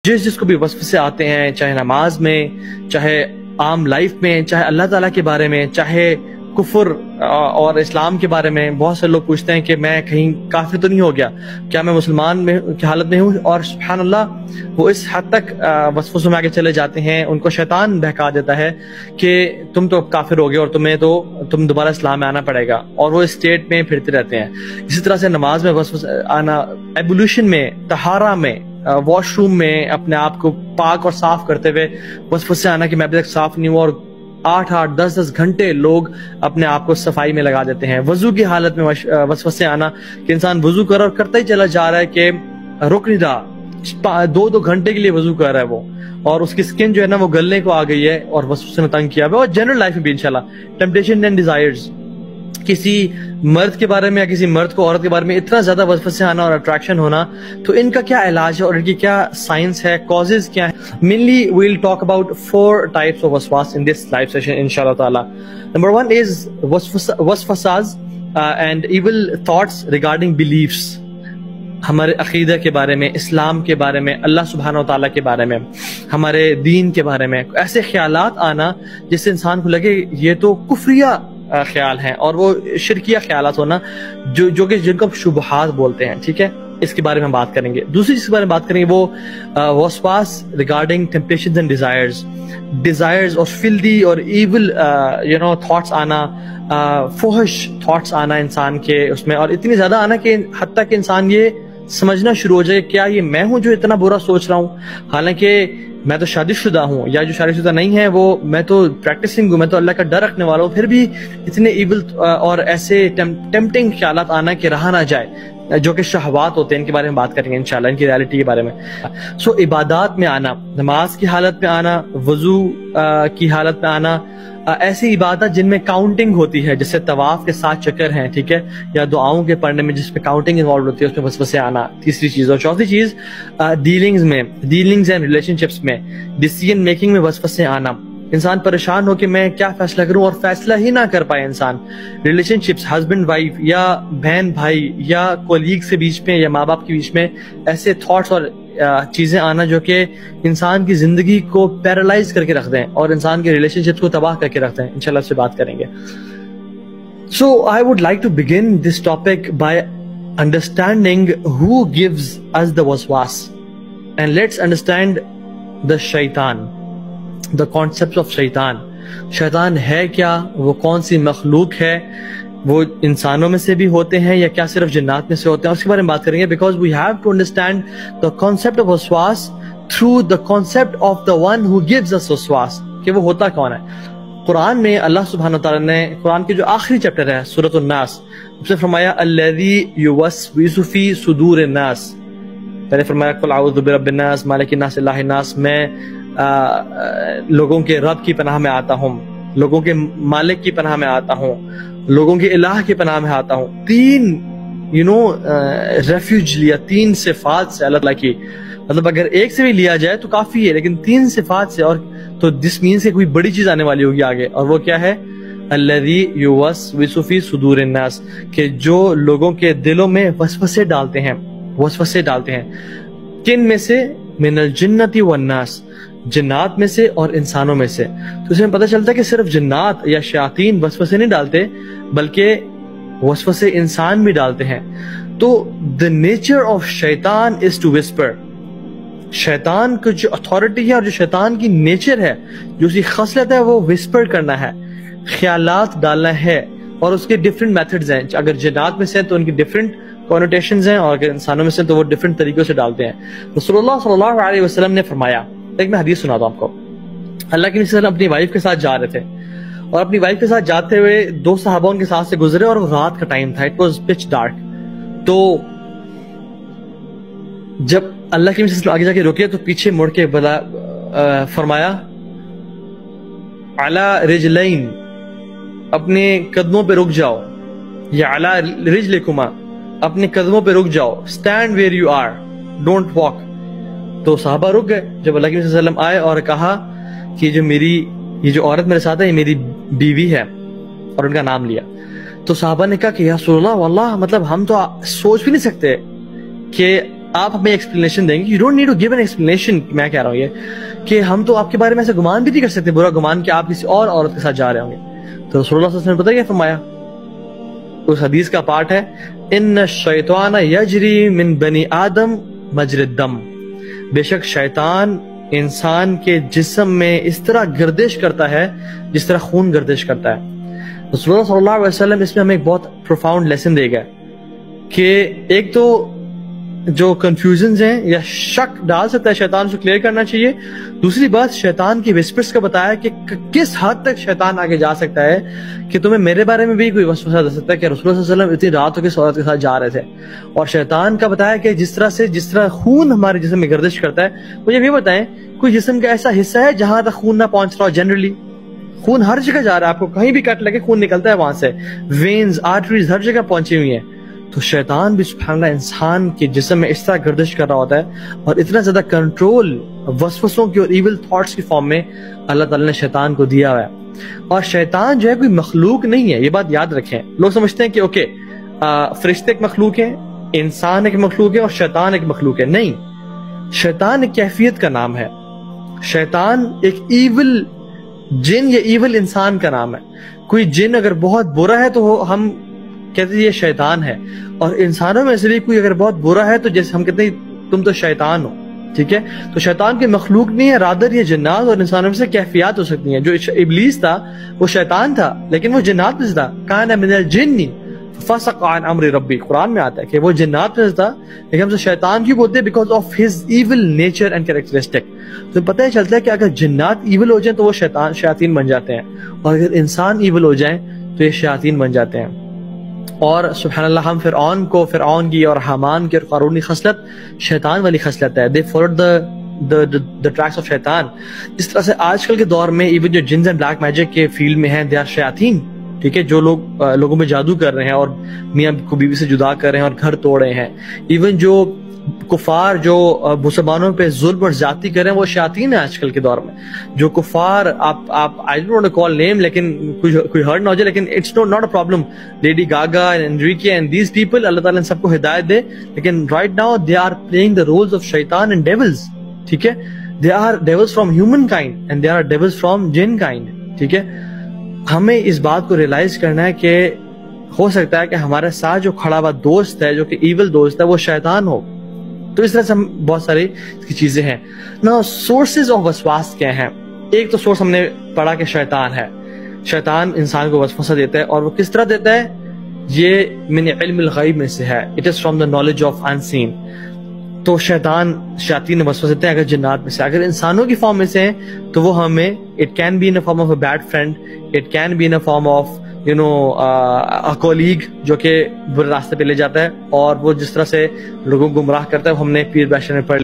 جس کو بھی وسوسے آتے ہیں، چاہے نماز میں، چاہے عام لائف میں، چاہے اللہ تعالیٰ کے بارے میں، چاہے کفر اور اسلام کے بارے میں. بہت سے لوگ پوچھتے ہیں کہ میں کہیں کافر تو نہیں ہو گیا، کیا میں مسلمان میں کی حالت میں ہوں؟ اور سبحان اللہ وہ اس حد تک وسوسوں میں آگے چلے جاتے ہیں، ان کو شیطان بہکا دیتا ہے کہ تم تو کافر ہو گئے اور تم دوبارہ اسلام میں آنا پڑے گا، اور وہ اسٹیٹ میں پھرتے رہتے ہیں. اسی طرح سے نماز میں وسوسہ آنا، ایبولیوشن میں، طہارہ میں، واش روم میں اپنے آپ کو پاک اور صاف کرتے ہوئے وسوسے آنا کہ میں ابھی تک صاف نہیں ہوں، اور 8 10 گھنٹے لوگ اپنے آپ کو صفائی میں لگا دیتے ہیں. وضو کی حالت میں وسوسے آنا کہ انسان وضو کر اور کرتا ہی چلا جا رہا ہے کہ رک نہیں رہا، 2 گھنٹے کے لیے وضو کر رہا ہے وہ، اور اس کی سکن جو ہے نا وہ گلنے کو آ گئی ہے اور وسوسے نے تنگ کیا ہوا ہے. اور جنرل لائف میں بھی انشاءاللہ ٹیمپٹیشن اینڈ ڈیزائرز، کسی مرد کے بارے میں یا کسی مرد کو عورت کے بارے میں اتنا زیادہ وسوسے آنا اور اٹریکشن ہونا، تو ان کا کیا علاج ہے اور ان کی کیا سائنس ہے، کازز کیا ہے؟ Mainly we will talk about 4 types of waswas in this live session inshallah ta'ala. Number 1 is waswasas and evil thoughts regarding beliefs. ہمارے عقیدہ کے بارے میں، اسلام کے بارے میں، اللہ سبحانہ وتعالیٰ کے بارے میں، ہمارے دین کے بارے میں ایسے خیالات آنا جس سے انسان کو لگے یہ تو کفریہ خیال ہیں، اور وہ شرکیہ خیالات ہونا جو کہ جن کو شبہات بولتے ہیں. ٹھیک ہے، اس کے بارے میں ہم بات کریں گے. دوسری چیز کے بارے میں بات کریں گے وہ وسواس ریگارڈنگ ٹیمپٹیشنز اینڈ ڈیزائرز اور فلدی اور ایول تھاٹس آنا، فحش تھاٹس آنا انسان کے اس میں، اور اتنی زیادہ آنا کہ حتیٰ کہ انسان یہ سمجھنا شروع ہو جائے کیا یہ میں ہوں جو اتنا برا سوچ رہا ہوں، حالانکہ میں تو شادی شدہ ہوں، یا جو شادی شدہ نہیں ہے وہ میں تو پریکٹسنگ ہوں، میں تو اللہ کا ڈر رکھنے والا ہوں، پھر بھی اتنے ایول اور ایسے ٹیمپٹنگ خیالات آنا کہ رہا نہ جائے، جو کہ شہوات ہوتے ہیں. ان کے بارے میں بات کریں گے انشاءاللہ، ان کی ریالٹی کے بارے میں. سو عبادات میں آنا، نماز کی حالت میں آنا، وضو کی حالت میں آنا، ایسی عبادت جن میں کاؤنٹنگ ہوتی ہے، جیسے طواف کے 7 چکر ہیں، ٹھیک ہے، یا دعاؤں کے پڑھنے میں جس میں کاؤنٹنگ انوالو ہوتی ہے اس میں وسوسے آنا. تیسری چیز. اور چوتھی چیز ڈیلنگز اینڈ ریلیشن شپس میں، ڈیسیژن میکنگ میں وسوسے آنا، انسان پریشان ہو کہ میں کیا فیصلہ کروں اور فیصلہ ہی نہ کر پائے انسان. ریلیشن شپس، ہسبینڈ وائف یا بہن بھائی یا کولیگ سے بیچ میں یا ماں باپ کے بیچ میں ایسے تھاٹس اور چیزیں آنا جو کہ انسان کی زندگی کو پیرالائز کر کے رکھ دیں اور انسان کے ریلیشن شپس کو تباہ کر کے رکھ دیں. انشاءاللہ اس سے بات کریں گے. So I would like to begin this topic by understanding who gives us the waswas, and let's understand the shaitan, the concepts of shaitan. شیطان ہے کیا، وہ کون سی مخلوق ہے، وہ انسانوں میں سے بھی ہوتے ہیں یا کیا صرف جنات میں سے ہوتے ہیں، اس کے بارے میں بات کریں گے. Because we have to understand the concept of waswas through the concept of the one who gives us waswas، کہ وہ ہوتا کون ہے. قرآن میں اللہ سبحانہ وتعالیٰ نے قرآن کے جو آخری چیپٹر ہے سورۃ الناس، اس نے فرمایا الذی یوسوس فی صدور الناس. پہلے فرمایا قل اعوذ برب الناس مالک الناس الہ الناس، میں لوگوں کے رب کی پناہ میں آتا ہوں، لوگوں کے مالک کی پناہ میں آتا ہوں، لوگوں کے الہ کی پناہ میں آتا ہوں. 3 ریفیوج لیا، 3 صفات سے اللہ تعالیٰ کی. مطلب اگر ایک سے بھی لیا جائے تو کافی ہے، لیکن 3 صفات سے، اور تو دس مینس کہ کوئی بڑی چیز آنے والی ہوگی آگے. اور وہ کیا ہے؟ الذی یوسوس فی صدور الناس، کہ جو لوگوں کے دلوں میں وسوسے ڈالتے ہیں. کن میں سے؟ من الجنۃ والناس، جنات میں سے اور انسانوں میں سے. تو اس میں پتہ چلتا ہے کہ صرف جنات یا شیاطین وسوسے نہیں ڈالتے، بلکہ وسوسے انسان بھی ڈالتے ہیں. تو the nature of شیطان is to whisper. شیطان کی جو اتھارٹی ہے اور جو شیطان کی نیچر ہے، جو اس کی خصلت ہے، وہ وسپر کرنا ہے، خیالات ڈالنا ہے. اور اس کے ڈفرینٹ میتھڈز ہیں. اگر جنات میں سے تو ان کی ڈفرینٹ کونوٹیشنز ہیں، اور اگر انسانوں میں سے تو وہ ڈفرینٹ طریقوں سے ڈالتے ہیں. رسول اللہ صلی اللہ علیہ وسلم نے فرمایا، ایک میں حدیث سناتا ہوں آپ کو. اللہ کے نبی صلی اللہ علیہ وسلم اپنی وائف کے ساتھ جا رہے تھے، اور اپنی وائف کے ساتھ جاتے ہوئے 2 صحابہ ان کے ساتھ سے گزرے، اور رات کا ٹائم تھا، اٹ واز پچ ڈارک. تو جب اللہ کے نبی صلی اللہ علیہ وسلم آگے جا کے رکے تو پیچھے مڑ کے فرمایا علی رجلین، اپنے قدموں پہ رک جاؤ، یا علی رجلکما، اپنے قدموں پہ رک جاؤ، stand where you are, don't walk. تو صحابہ رک گئے. جب اللہ کے نبی صلی اللہ علیہ وسلم آئے اور کہا کہ یہ جو عورت میرے ساتھ ہے یہ میری بیوی ہے، اور ان کا نام لیا، تو صحابہ نے کہا کہ یا رسول اللہ واللہ، مطلب ہم تو سوچ بھی نہیں سکتے کہ آپ ہمیں ایکسپلینیشن دیں گے. You don't need to give an explanation. میں کہہ رہا ہوں یہ کہ ہم تو آپ کے بارے میں ایسا گمان بھی نہیں کر سکتے, برا گمان کہ آپ کسی اور عورت کے ساتھ جا رہے ہوں گے. تو رسول اللہ صلی اللہ علیہ وسلم نے پتہ کیا فرمایا؟ اس حدیث کا پارٹ ہے ان الشیطان یجری من بنی آدم مجری الدم. بے شک شیطان انسان کے جسم میں اس طرح گردش کرتا ہے جس طرح خون گردش کرتا ہے. رسول اللہ صلی اللہ علیہ وسلم اس میں ہمیں ایک بہت پروفاؤنڈ لیسن دے گا کہ ایک تو جو کنفیوژنز ہیں یا شک ڈال سکتا ہے شیطان, سے کلیئر کرنا چاہیے. دوسری بات, شیطان کی وسپرز کا بتایا کہ کس حد تک شیطان آگے جا سکتا ہے کہ تمہیں میرے بارے میں بھی کوئی وسوسہ دے سکتا ہے کہ رسول اللہ صلی اللہ علیہ وسلم اتنی رات ہو کے عورت کے ساتھ جا رہے تھے. اور شیطان کا بتایا کہ جس طرح خون ہمارے جسم میں گردش کرتا ہے. مجھے یہ بتائیں, کوئی جسم کا ایسا حصہ ہے جہاں تک خون نہ پہنچ رہا ہو؟ جنرلی خون ہر جگہ جا رہا ہے, آپ کو کہیں بھی کٹ لگے خون نکلتا ہے وہاں سے, وینز آرٹریز ہر جگہ پہنچی ہوئی ہیں. تو شیطان بھی سبحان اللہ انسان کے جسم میں اس طرح گردش کر رہا ہوتا ہے, اور اتنا زیادہ کنٹرول وسوسوں کی اور ایول تھاٹس کی فارم میں اللہ تعالیٰ نے شیطان کو دیا ہوا ہے. اور شیطان جو ہے کوئی مخلوق نہیں ہے, یہ بات یاد رکھیں. لوگ سمجھتے ہیں کہ اوکے فرشتے ایک مخلوق ہیں, انسان ایک مخلوق ہے اور شیطان ایک مخلوق ہے. نہیں, شیطان ایک کیفیت کا نام ہے. شیطان ایک ایول جن یا ایول انسان کا نام ہے. کوئی جن اگر بہت برا ہے تو ہم کہتے ہیں یہ شیطان ہے, اور انسانوں میں سے بھی کوئی اگر بہت برا ہے تو جیسے ہم کہتے ہیں تم تو شیطان ہو. ٹھیک ہے, تو شیطان کی مخلوق نہیں ہے, رادر یہ جنات اور انسانوں میں سے کیفیات ہو سکتی ہیں. جو ابلیس تھا وہ شیطان تھا لیکن وہ جنات میں سے تھا. کان من الجن ففسق عن امر ربی, قرآن میں آتا ہے کہ وہ جنات میں سے تھا, لیکن ہم سے شیطان کیوں بولتے ہیں؟ Because of his evil nature and characteristic. تو پتہ ہی چلتا ہے کہ اگر جنات ایول ہو جائیں تو وہ شیاطین بن جاتے ہیں, اور اگر انسان ایول ہو جائیں تو یہ شیاطین بن جاتے ہیں. اور سبحان اللہ ہم فرعون کی اور حامان کی اور قارون کی خصلت شیطان والی خصلت ہے. دے فالوڈ the tracks of شیطان. جس طرح سے آج کل کے دور میں ایون جو جنز اینڈ بلیک میجک کے فیلڈ میں ہیں دے آر شیاطین. ٹھیک ہے, جو لوگ لوگوں میں جادو کر رہے ہیں اور میاں کو بیوی سے جدا کر رہے ہیں اور گھر توڑ رہے ہیں. ایون جو کفار جو مسلمانوں پہ ظلم اور زیادتی کر رہے ہیں وہ شیاطین ہیں آج کل کے دور میں. جو کفار آپ I don't want to call name, لیکن کوئی ہرٹ نہ ہو جائے, لیکن it's not a problem. Lady Gaga and Enrique and these people, اللہ تعالیٰ ان سب کو ہدایت دے, لیکن right now they are playing the roles of شیطان and devils. ٹھیک ہے, they are devils from human kind and they are devils from jinn kind. ٹھیک ہے, ہمیں اس بات کو ریئلائز کرنا ہے کہ ہو سکتا ہے کہ ہمارے ساتھ جو کھڑا ہوا دوست ہے جو کہ ایول دوست ہے وہ شیطان ہو. تو اس طرح سے بہت ساری چیزیں ہیں. نا سورسز آف وسواس کیا ہیں؟ ایک تو سورس ہم نے پڑھا کہ شیطان ہے. شیطان انسان کو وسوسہ دیتا ہے, اور وہ کس طرح دیتا ہے؟ یہ من علم الغیب میں سے ہے. It is from the knowledge of unseen. تو شیاطین وسوسہ دیتے ہیں اگر جنات میں سے. اگر انسانوں کی فارم میں سے ہیں تو وہ ہمیں it can be in form of a bad friend, it can be in form of colleague جو کہ برے راستے پہ لے جاتا ہے, اور وہ جس طرح سے لوگوں کو گمراہ کرتا ہے. ہم نے پیر بیشر میں پڑھ